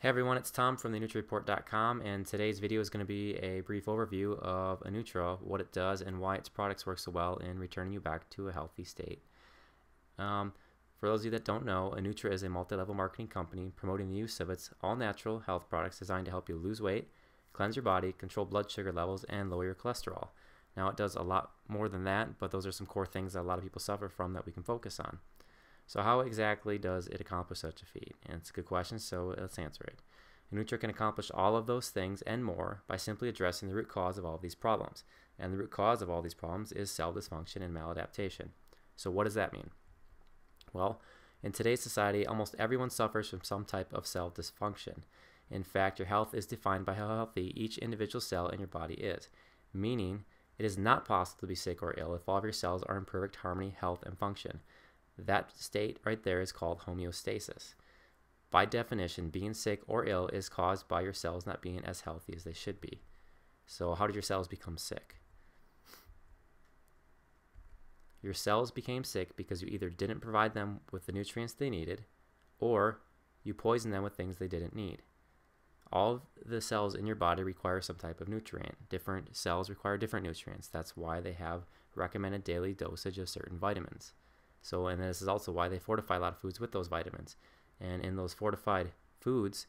Hey everyone, it's Tom from the InnutraReport.com, and today's video is going to be a brief overview of Innutra, what it does, and why its products work so well in returning you back to a healthy state. For those of you that don't know, Innutra is a multi-level marketing company promoting the use of its all-natural health products designed to help you lose weight, cleanse your body, control blood sugar levels, and lower your cholesterol. Now, it does a lot more than that, but those are some core things that a lot of people suffer from that we can focus on. So how exactly does it accomplish such a feat? And it's a good question, so let's answer it. Innutra can accomplish all of those things and more by simply addressing the root cause of all of these problems. And the root cause of all these problems is cell dysfunction and maladaptation. So what does that mean? Well, in today's society, almost everyone suffers from some type of cell dysfunction. In fact, your health is defined by how healthy each individual cell in your body is, meaning it is not possible to be sick or ill if all of your cells are in perfect harmony, health, and function. That state right there is called homeostasis. By definition, being sick or ill is caused by your cells not being as healthy as they should be. So how did your cells become sick? Your cells became sick because you either didn't provide them with the nutrients they needed, or you poisoned them with things they didn't need. All of the cells in your body require some type of nutrient. Different cells require different nutrients. That's why they have recommended daily dosage of certain vitamins. And this is also why they fortify a lot of foods with those vitamins. And in those fortified foods,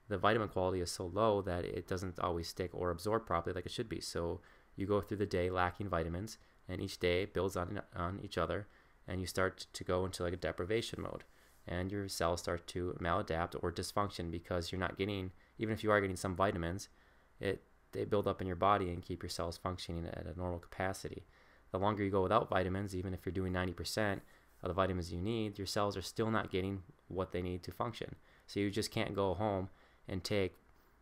the vitamin quality is so low that it doesn't always stick or absorb properly like it should be. So you go through the day lacking vitamins, and each day builds on each other, and you start to go into like a deprivation mode. And your cells start to maladapt or dysfunction because you're not getting, even if you are getting some vitamins, they build up in your body and keep your cells functioning at a normal capacity. The longer you go without vitamins, even if you're doing 90% of the vitamins you need, your cells are still not getting what they need to function. So you just can't go home and take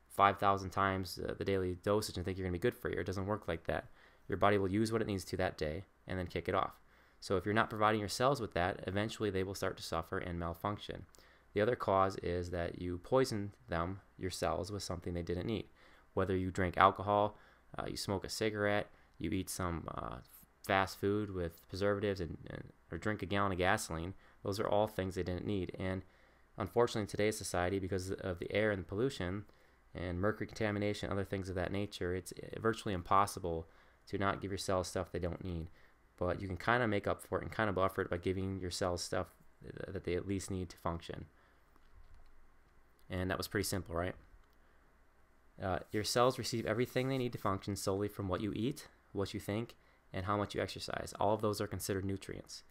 5,000 times the daily dosage and think you're going to be good for you. It doesn't work like that. Your body will use what it needs to that day and then kick it off. So if you're not providing your cells with that, eventually they will start to suffer and malfunction. The other cause is that you poison them, your cells, with something they didn't need. Whether you drink alcohol, you smoke a cigarette, you eat some fast food with preservatives, or drink a gallon of gasoline, those are all things they didn't need. And unfortunately, in today's society, because of the air and pollution and mercury contamination, other things of that nature, it's virtually impossible to not give your cells stuff they don't need. But you can kind of make up for it and kind of buffer it by giving your cells stuff that they at least need to function. And that was pretty simple, right? Your cells receive everything they need to function solely from what you eat, what you think, and how much you exercise. All of those are considered nutrients.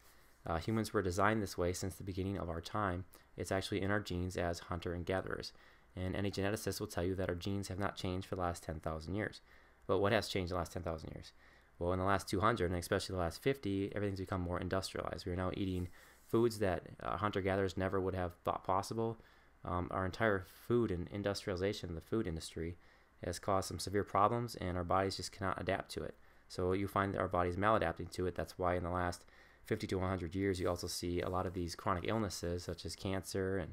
Humans were designed this way since the beginning of our time. It's actually in our genes as hunter and gatherers. And any geneticist will tell you that our genes have not changed for the last 10,000 years. But what has changed in the last 10,000 years? Well, in the last 200, and especially the last 50, everything's become more industrialized. We are now eating foods that hunter-gatherers never would have thought possible. Our entire food and industrialization, the food industry, has caused some severe problems, and our bodies just cannot adapt to it. So you find that our body's maladapting to it. That's why in the last 50 to 100 years, you also see a lot of these chronic illnesses such as cancer and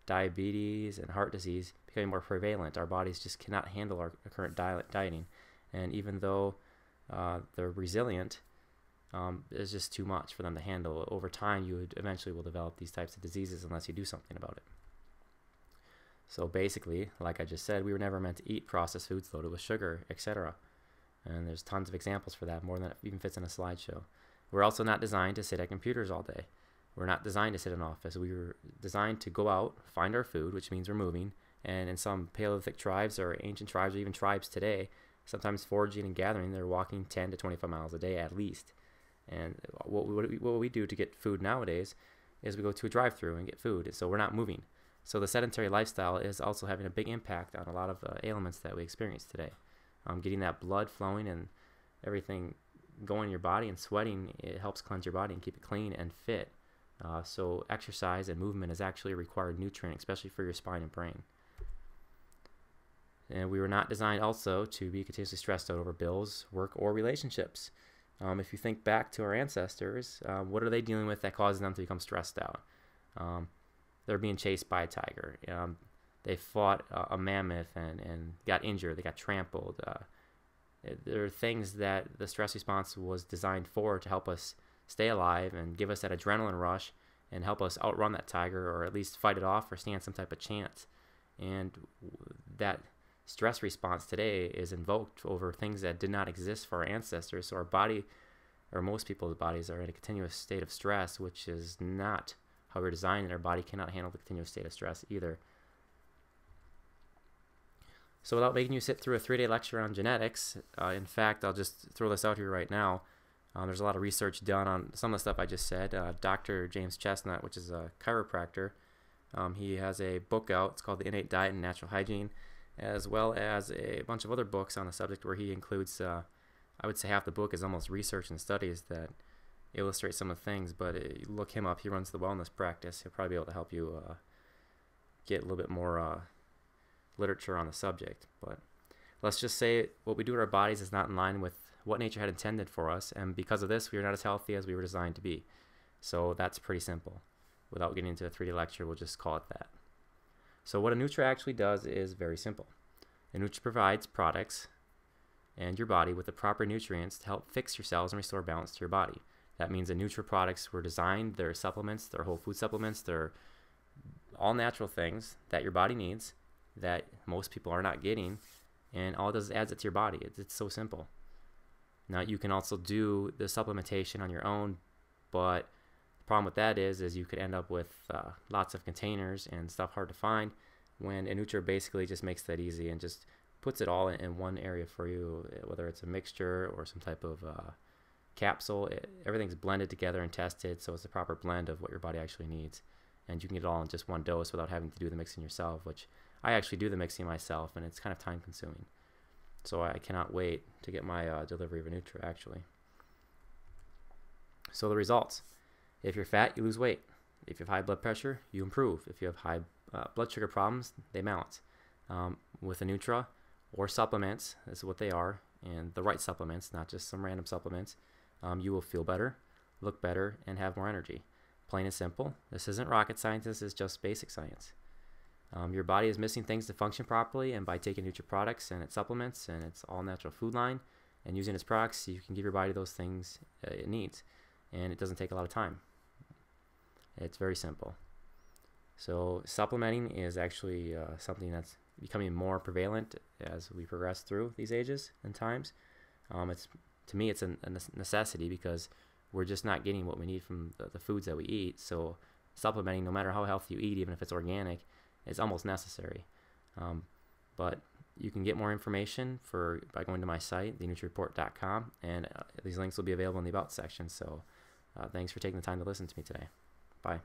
diabetes and heart disease becoming more prevalent. Our bodies just cannot handle our current dieting. And even though they're resilient, it's just too much for them to handle. Over time, you eventually will develop these types of diseases unless you do something about it. So basically, like I just said, we were never meant to eat processed foods loaded with sugar, etc. And there's tons of examples for that, more than it even fits in a slideshow. We're also not designed to sit at computers all day. We're not designed to sit in an office. We were designed to go out, find our food, which means we're moving. And in some Paleolithic tribes or ancient tribes or even tribes today, sometimes foraging and gathering, they're walking 10 to 25 miles a day at least. And what we do to get food nowadays is we go to a drive-thru and get food. So we're not moving. So the sedentary lifestyle is also having a big impact on a lot of ailments that we experience today. Getting that blood flowing and everything going in your body and sweating, it helps cleanse your body and keep it clean and fit. So exercise and movement is actually a required nutrient, especially for your spine and brain. And we were not designed also to be continuously stressed out over bills, work, or relationships. If you think back to our ancestors, what are they dealing with that causes them to become stressed out? They're being chased by a tiger. They fought a mammoth and got injured. They got trampled. There are things that the stress response was designed for to help us stay alive and give us that adrenaline rush and help us outrun that tiger, or at least fight it off or stand some type of chance. And that stress response today is invoked over things that did not exist for our ancestors. So our body, or most people's bodies, are in a continuous state of stress, which is not how we're designed, and our body cannot handle the continuous state of stress either. So without making you sit through a 3-day lecture on genetics, in fact, I'll just throw this out here right now. There's a lot of research done on some of the stuff I just said. Dr. James Chestnut, which is a chiropractor, he has a book out. It's called The Innate Diet and Natural Hygiene, as well as a bunch of other books on the subject where he includes, I would say half the book is almost research and studies that illustrate some of the things, but you look him up. He runs the wellness practice. He'll probably be able to help you get a little bit more literature on the subject. But let's just say what we do to our bodies is not in line with what nature had intended for us, and because of this, we are not as healthy as we were designed to be. So that's pretty simple. Without getting into a 3-day lecture, we'll just call it that. So what Innutra actually does is very simple. Innutra provides products and your body with the proper nutrients to help fix your cells and restore balance to your body. That means Innutra products were designed, they're supplements, they're whole food supplements, they're all natural things that your body needs that most people are not getting, and all it does is adds it to your body. It's so simple. Now you can also do the supplementation on your own, but the problem with that is you could end up with lots of containers and stuff hard to find, when Innutra basically just makes that easy and just puts it all in one area for you, whether it's a mixture or some type of capsule. Everything's blended together and tested, so it's the proper blend of what your body actually needs, and you can get it all in just one dose without having to do the mixing yourself, which I actually do the mixing myself, and it's kind of time consuming. So I cannot wait to get my delivery of Innutra, actually. So the results: if you're fat, you lose weight. If you have high blood pressure, you improve. If you have high blood sugar problems, they balance. With Innutra or supplements, this is what they are, and the right supplements, not just some random supplements, you will feel better, look better, and have more energy. Plain and simple. This isn't rocket science, this is just basic science. Your body is missing things to function properly, and by taking Innutra products and its supplements and its all-natural food line and using its products, you can give your body those things it needs, and it doesn't take a lot of time. It's very simple. So supplementing is actually something that's becoming more prevalent as we progress through these ages and times. To me, it's a necessity, because we're just not getting what we need from the foods that we eat. So supplementing, no matter how healthy you eat, even if it's organic, is almost necessary. But you can get more information by going to my site, theinnutrareport.com, and these links will be available in the About section. So thanks for taking the time to listen to me today. Bye.